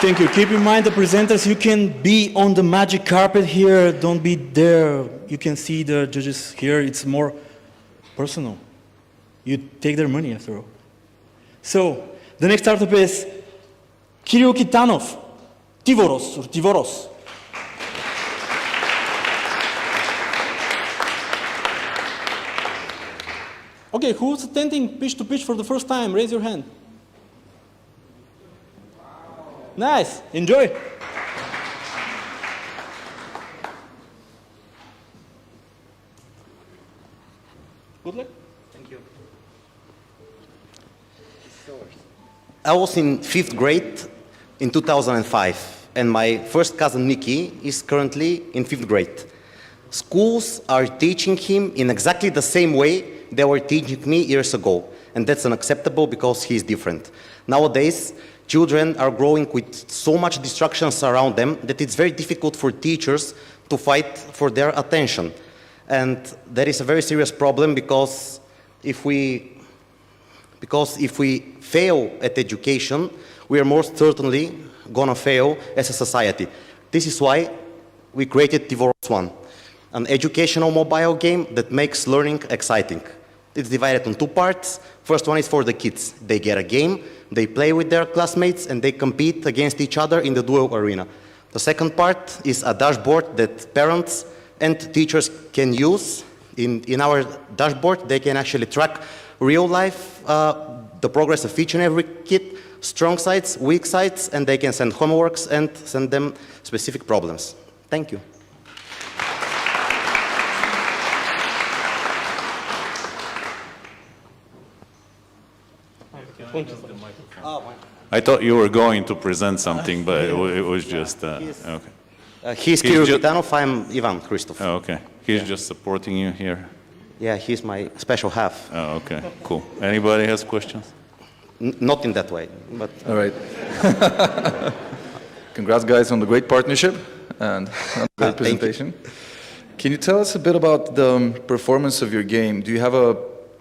Thank you. Keep in mind, the presenters, you can be on the magic carpet here. Don't be there. You can see the judges here. It's more personal. You take their money after all. So, the next startup is Kirill Kitanov, Tivoros, or Tivoros. Okay, who's attending Pitch2Pitch for the first time? Raise your hand. Nice, enjoy. Good luck. Thank you. I was in 5th grade in 2005, and my first cousin Nikki is currently in 5th grade. Schools are teaching him in exactly the same way they were teaching me years ago, and that's unacceptable because he is different. Nowadays, children are growing with so much distractions around them that it's very difficult for teachers to fight for their attention. And that is a very serious problem because if we fail at education, we are most certainly gonna fail as a society. This is why we created Tivoros One, an educational mobile game that makes learning exciting. It's divided in 2 parts. First one is for the kids. They get a game, they play with their classmates, and they compete against each other in the duel arena. The second part is a dashboard that parents and teachers can use. In our dashboard, they can actually track real life, the progress of each and every kid, strong sides, weak sides, and they can send homeworks and send them specific problems. Thank you. I thought you were going to present something, but it was just, okay. He's Kirill Kitanov, I'm Ivan Christoph. Oh, okay. He's just supporting you here. Yeah, he's my special half. Oh, okay, cool. Anybody has questions? Not in that way, but... All right. Congrats, guys, on the great partnership and on the great presentation. Can you tell us a bit about the performance of your game? Do you have a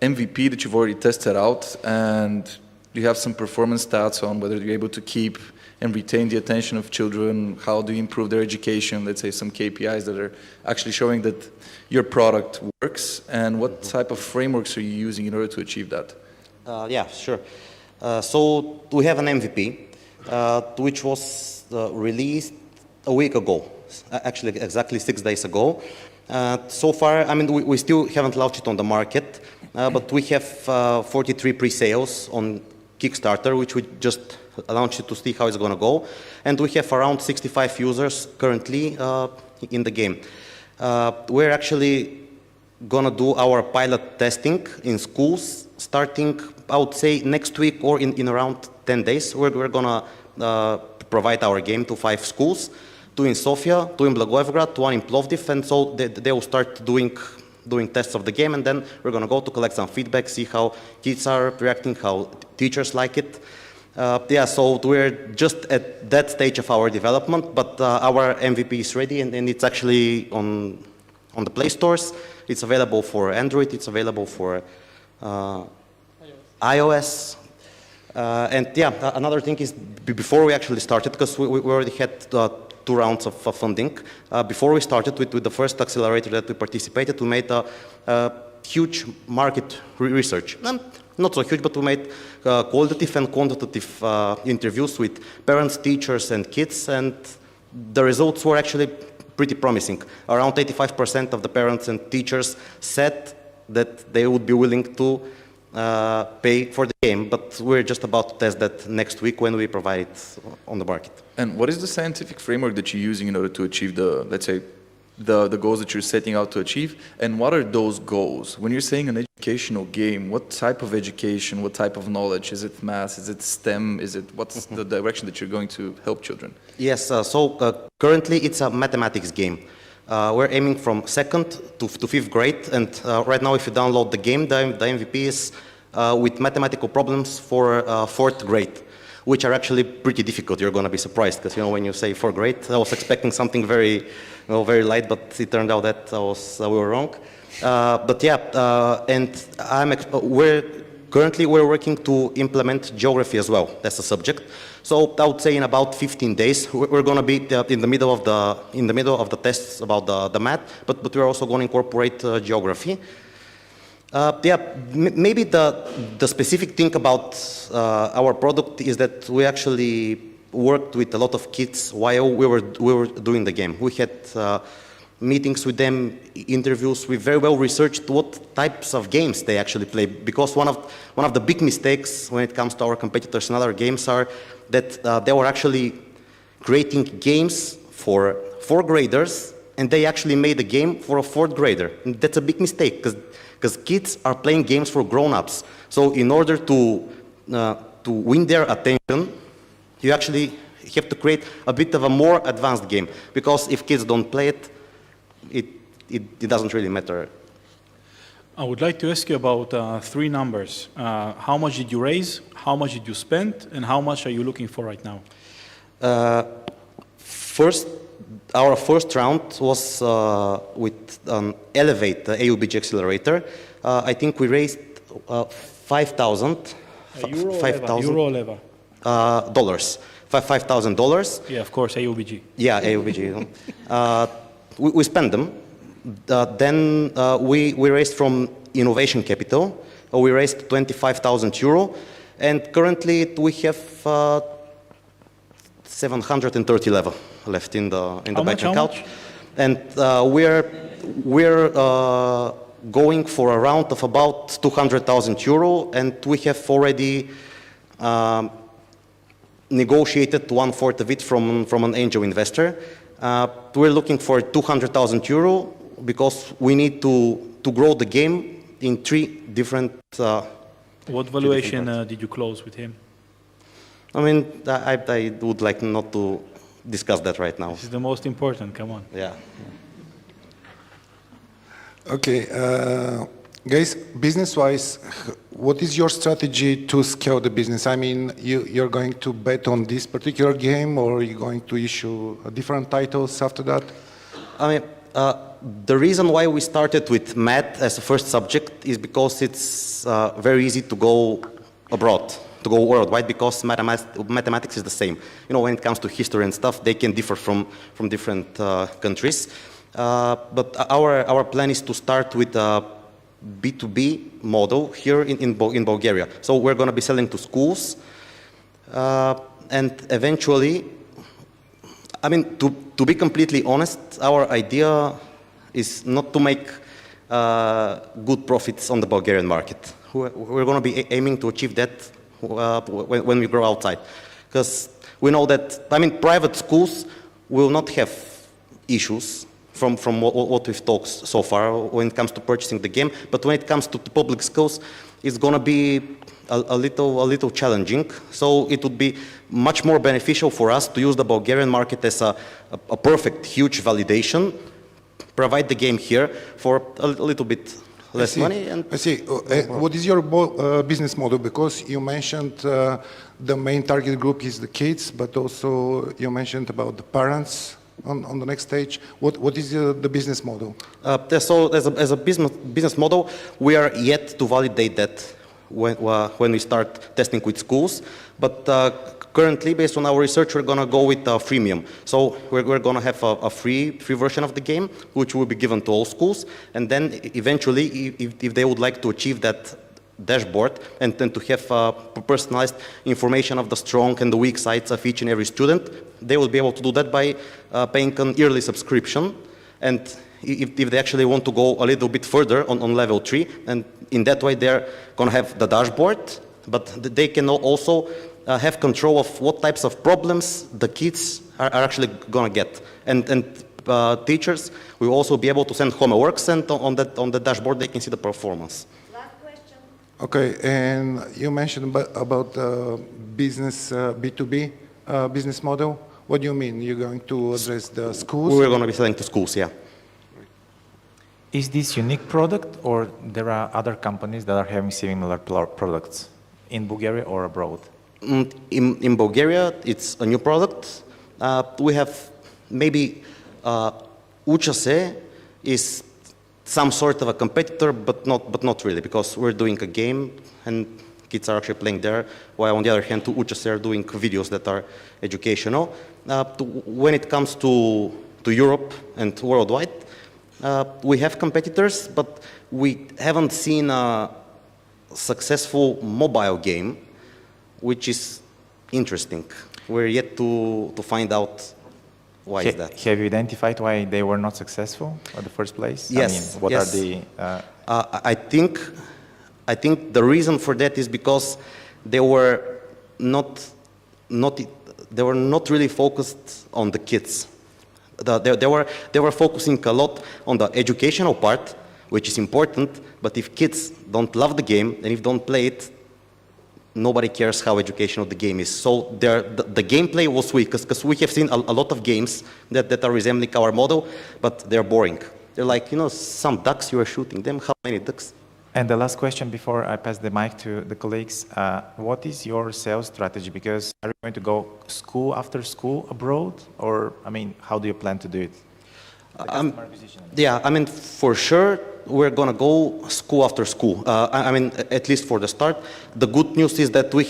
MVP that you've already tested out, and do you have some performance stats on whether you're able to keep and retain the attention of children? How do you improve their education? Let's say some KPIs that are actually showing that your product works, and what type of frameworks are you using in order to achieve that? Yeah, sure. So we have an MVP, which was released a week ago, actually exactly 6 days ago. So far, I mean, we still haven't launched it on the market, but we have 43 pre-sales on Kickstarter, which we just launched it to see how it's going to go. And we have around 65 users currently in the game. We're actually going to do our pilot testing in schools starting, I would say, next week or in around 10 days. We're going to provide our game to 5 schools, 2 in Sofia, 2 in Blagoevgrad, 1 in Plovdiv, and so they will start doing tests of the game, and then we're going to go to collect some feedback, see how kids are reacting, how teachers like it. Yeah, so we're just at that stage of our development, but our MVP is ready, and it's actually on the Play Stores. It's available for Android, it's available for iOS. And yeah, another thing is, before we actually started, because we already had 2 rounds of funding. Before we started with the first accelerator that we participated, we made a huge market research. Not so huge, but we made qualitative and quantitative interviews with parents, teachers, and kids, and the results were actually pretty promising. Around 85% of the parents and teachers said that they would be willing to pay for the game, but we're just about to test that next week when we provide it on the market. And what is the scientific framework that you're using in order to achieve the, let's say, the goals that you're setting out to achieve? And what are those goals? When you're saying an educational game, what type of education, what type of knowledge? Is it math? Is it STEM? What's the direction that you're going to help children? Yes, so currently it's a mathematics game. We're aiming from 2nd to 5th grade, and right now if you download the game, the MVP is with mathematical problems for 4th grade, which are actually pretty difficult. You're going to be surprised, because when you say 4th grade, I was expecting something very, very light, but it turned out that we were wrong. But yeah, and we're currently we're working to implement geography as well. That's a subject. So I would say in about 15 days, we're going to be in the middle of the tests about the math, but we're also going to incorporate geography. Maybe the specific thing about our product is that we actually worked with a lot of kids while we were doing the game. We had meetings with them, interviews. We very well researched what types of games they actually play, because one of the big mistakes when it comes to our competitors and other games are that they were actually creating games for 4th graders, and they actually made a game for a 4th grader. And that's a big mistake, because kids are playing games for grown-ups. So in order to win their attention, you actually have to create a bit of a more advanced game, because if kids don't play it, it doesn't really matter. I would like to ask you about 3 numbers. How much did you raise, how much did you spend, and how much are you looking for right now? Our first round was with an Elevate AUBG accelerator. I think we raised 5,000. Euro level. Dollars. $5,000. Yeah, of course, AUBG. Yeah, AUBG. We spent them. Then we raised from Innovation Capital. We raised 25,000 euro, and currently we have 730 level left in the bank account. And we're going for a round of about 200,000 euro, and we have already negotiated 1/4 of it from an angel investor. We're looking for 200,000 euro because we need to grow the game in 3 different. What valuation did you close with him? I mean, I would like not to discuss that right now. This is the most important. Come on. Yeah. Okay, guys, business-wise, what is your strategy to scale the business? I mean, you're going to bet on this particular game, or are you going to issue different titles after that? I mean, the reason why we started with math as a first subject is because it's very easy to go abroad, to go worldwide, because mathematics is the same. You know, when it comes to history and stuff, they can differ from different countries. But our plan is to start with a B2B model here in Bulgaria. So we're going to be selling to schools, and eventually, I mean, to be completely honest, our idea is not to make good profits on the Bulgarian market. We're going to be aiming to achieve that when we grow outside. Because we know that, I mean, private schools will not have issues from what we've talked so far when it comes to purchasing the game. But when it comes to public schools, it's going to be a little challenging. So it would be much more beneficial for us to use the Bulgarian market as a perfect, huge validation, provide the game here for a little bit less money. And I see. What is your business model? Because you mentioned the main target group is the kids, but also you mentioned about the parents on the next stage. What is the business model? So as a business model, we are yet to validate that when we start testing with schools. But currently, based on our research, we're going to go with freemium. So we're going to have a free version of the game, which will be given to all schools. And then eventually, if they would like to achieve that dashboard and then to have personalized information of the strong and the weak sides of each and every student, they will be able to do that by paying an yearly subscription. And if they actually want to go a little bit further on level 3, and in that way they're going to have the dashboard, but they can also have control of what types of problems the kids are actually going to get. And teachers will also be able to send homeworks, and on the dashboard they can see the performance. Okay, and you mentioned about business, B2B business model. What do you mean? You're going to address the schools? We're going to be selling to schools, yeah. Is this unique product, or there are other companies that are having similar products in Bulgaria or abroad? In Bulgaria, it's a new product. We have maybe Ucha Se is some sort of a competitor, but not really, because we're doing a game and kids are actually playing there, while on the other hand, Uchas are doing videos that are educational. When it comes to Europe and worldwide, we have competitors, but we haven't seen a successful mobile game, which is interesting. We're yet to find out why is that. Have you identified why they were not successful at the first place? Yes. I mean, what are the... I think the reason for that is because they were not really focused on the kids. They were focusing a lot on the educational part, which is important, but if kids don't love the game and if don't play it, nobody cares how educational the game is. So the gameplay was weak, because we have seen a lot of games that are resembling our model, but they're boring. They're like, some ducks, you are shooting them. How many ducks? And the last question before I pass the mic to the colleagues, what is your sales strategy? Because are you going to go school after school abroad? Or, I mean, how do you plan to do it? Yeah, I mean, for sure, we're going to go school after school. I mean, at least for the start. The good news is that we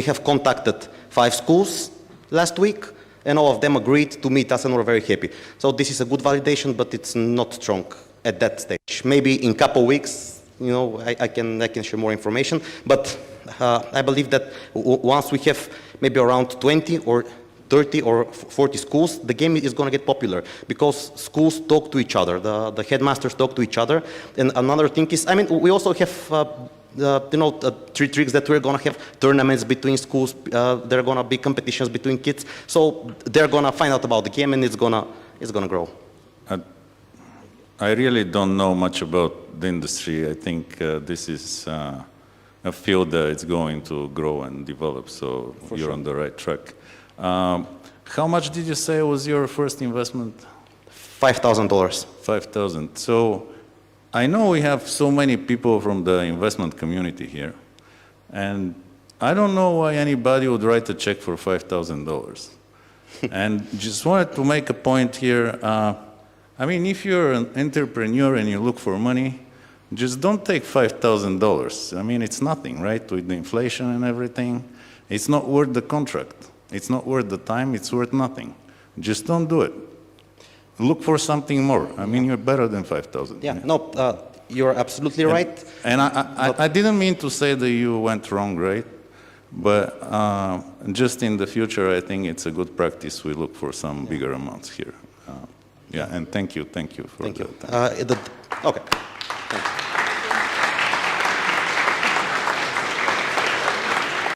have contacted 5 schools last week, and all of them agreed to meet us, and we're very happy. So this is a good validation, but it's not strong at that stage. Maybe in a couple weeks, I can share more information. But I believe that once we have maybe around 20 or 30 or 40 schools, the game is going to get popular, because schools talk to each other, the headmasters talk to each other. And another thing is, I mean, we also have 3 tricks that we're going to have tournaments between schools. There are going to be competitions between kids. So they're going to find out about the game, and it's going to grow. I really don't know much about the industry. I think this is a field that it's going to grow and develop, so you're on the right track. How much did you say was your first investment? $5,000. $5,000. So I know we have so many people from the investment community here, and I don't know why anybody would write a check for $5,000. And just wanted to make a point here. I mean, if you're an entrepreneur and you look for money, just don't take $5,000. I mean, it's nothing, right? With the inflation and everything, it's not worth the contract. It's not worth the time. It's worth nothing. Just don't do it. Look for something more. I mean, you're better than 5,000. Yeah, no, you're absolutely right. And I didn't mean to say that you went wrong, right? But just in the future, I think it's a good practice. We look for some bigger amounts here. Yeah, and thank you for that. Okay. Thank you.